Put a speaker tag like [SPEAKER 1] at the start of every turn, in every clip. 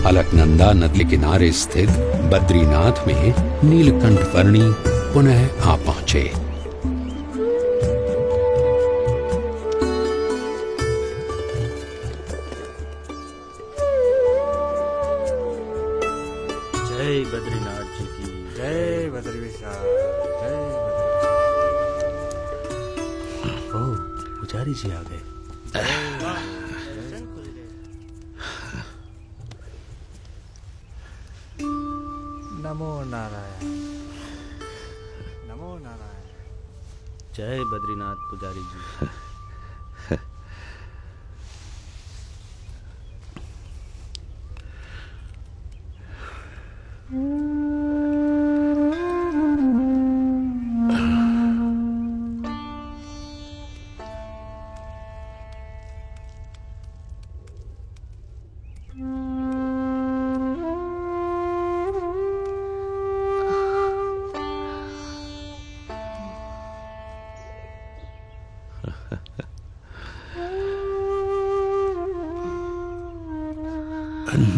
[SPEAKER 1] अलकनंदा नदी के किनारे स्थित बद्रीनाथ में नीलकंठ वर्णी पुनः आ पहुंचे।
[SPEAKER 2] जय बद्रीनाथ जी की
[SPEAKER 3] जय बद्री विशाल, जय बद्री।
[SPEAKER 2] ओ पुजारी जी आ गए।
[SPEAKER 3] नमो नारायण, नमो नारायण।
[SPEAKER 2] जय बद्रीनाथ पुजारी जी।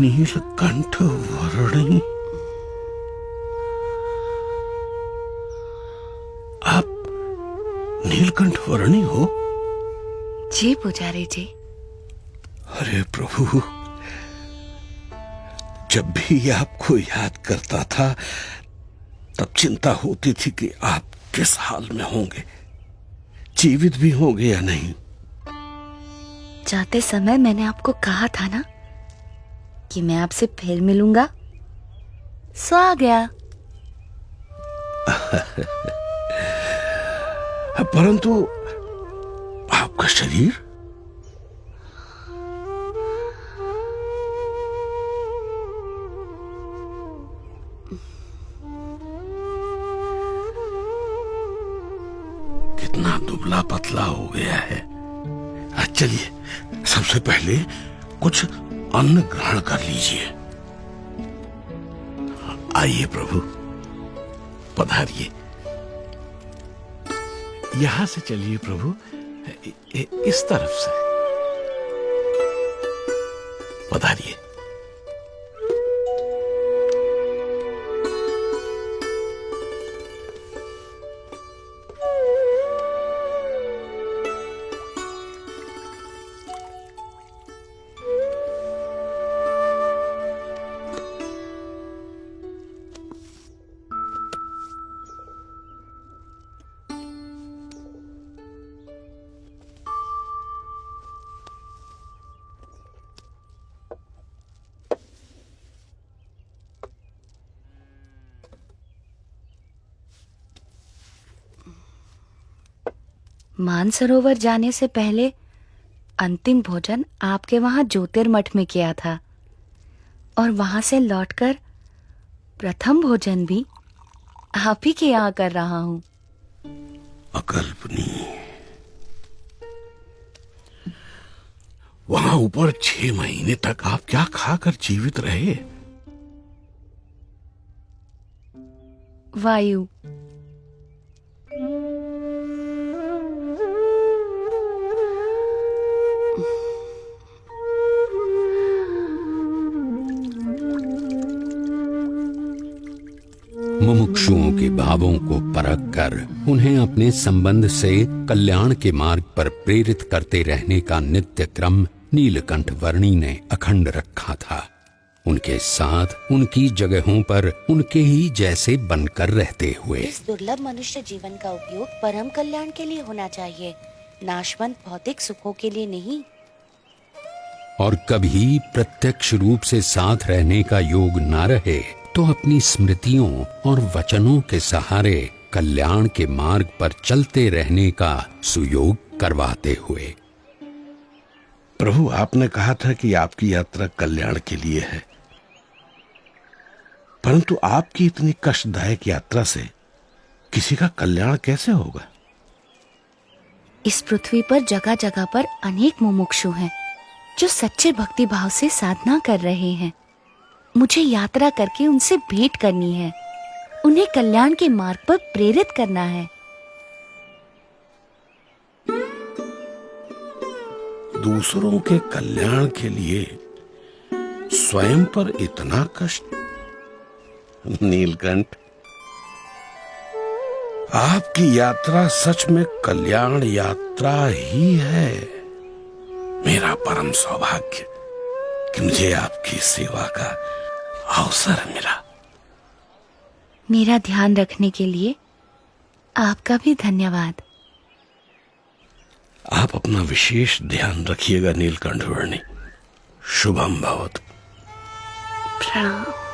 [SPEAKER 4] नीलकंठ वर्णी, आप नीलकंठ वर्णी हो?
[SPEAKER 5] जी पुजारी जी।
[SPEAKER 4] अरे प्रभु, जब भी आपको याद करता था तब चिंता होती थी कि आप किस हाल में होंगे, जीवित भी होंगे या नहीं।
[SPEAKER 5] जाते समय मैंने आपको कहा था ना कि मैं आपसे फिर मिलूंगा, सो आ गया।
[SPEAKER 4] परंतु आपका शरीर? कितना दुबला पतला हो गया है। चलिए, सबसे पहले कुछ अन्न ग्रहण कर लीजिए। आइए प्रभु, पधारिए। यहां से चलिए प्रभु, इस तरफ से पधारिए।
[SPEAKER 5] मानसरोवर जाने से पहले अंतिम भोजन आपके वहां ज्योतिर्मठ में किया था, और वहां से लौटकर प्रथम भोजन भी आप ही के यहाँ कर रहा हूं।
[SPEAKER 4] अकल्पनीय। वहां ऊपर 6 महीने तक आप क्या खाकर जीवित रहे?
[SPEAKER 5] वायु।
[SPEAKER 1] मुमुक्षुओं के भावों को परख कर उन्हें अपने संबंध से कल्याण के मार्ग पर प्रेरित करते रहने का नित्य क्रम नीलकंठ वर्णी ने अखंड रखा था। उनके साथ उनकी जगहों पर उनके ही जैसे बनकर रहते हुए।
[SPEAKER 5] इस दुर्लभ मनुष्य जीवन का उपयोग परम कल्याण के लिए होना चाहिए, नाशवंत भौतिक सुखों के लिए नहीं।
[SPEAKER 1] और कभी प्रत्यक्ष रूप से साथ रहने का योग न रहे तो अपनी स्मृतियों और वचनों के सहारे कल्याण के मार्ग पर चलते रहने का सुयोग करवाते हुए।
[SPEAKER 4] प्रभु, आपने कहा था कि आपकी यात्रा कल्याण के लिए है, परंतु आपकी इतनी कष्टदायक यात्रा से किसी का कल्याण कैसे होगा?
[SPEAKER 5] इस पृथ्वी पर जगह जगह पर अनेक मुमुक्षु हैं जो सच्चे भक्ति भाव से साधना कर रहे हैं। मुझे यात्रा करके उनसे भेंट करनी है, उन्हें कल्याण के मार्ग पर प्रेरित करना है।
[SPEAKER 4] दूसरों के कल्याण के लिए स्वयं पर इतना कष्ट। नीलकंठ, आपकी यात्रा सच में कल्याण यात्रा ही है। मेरा परम सौभाग्य कि मुझे आपकी सेवा का अवसर मिला।
[SPEAKER 5] मेरा ध्यान रखने के लिए आपका भी धन्यवाद।
[SPEAKER 4] आप अपना विशेष ध्यान रखिएगा नीलकंठ वर्णी। शुभम भवतु।
[SPEAKER 5] प्रणाम।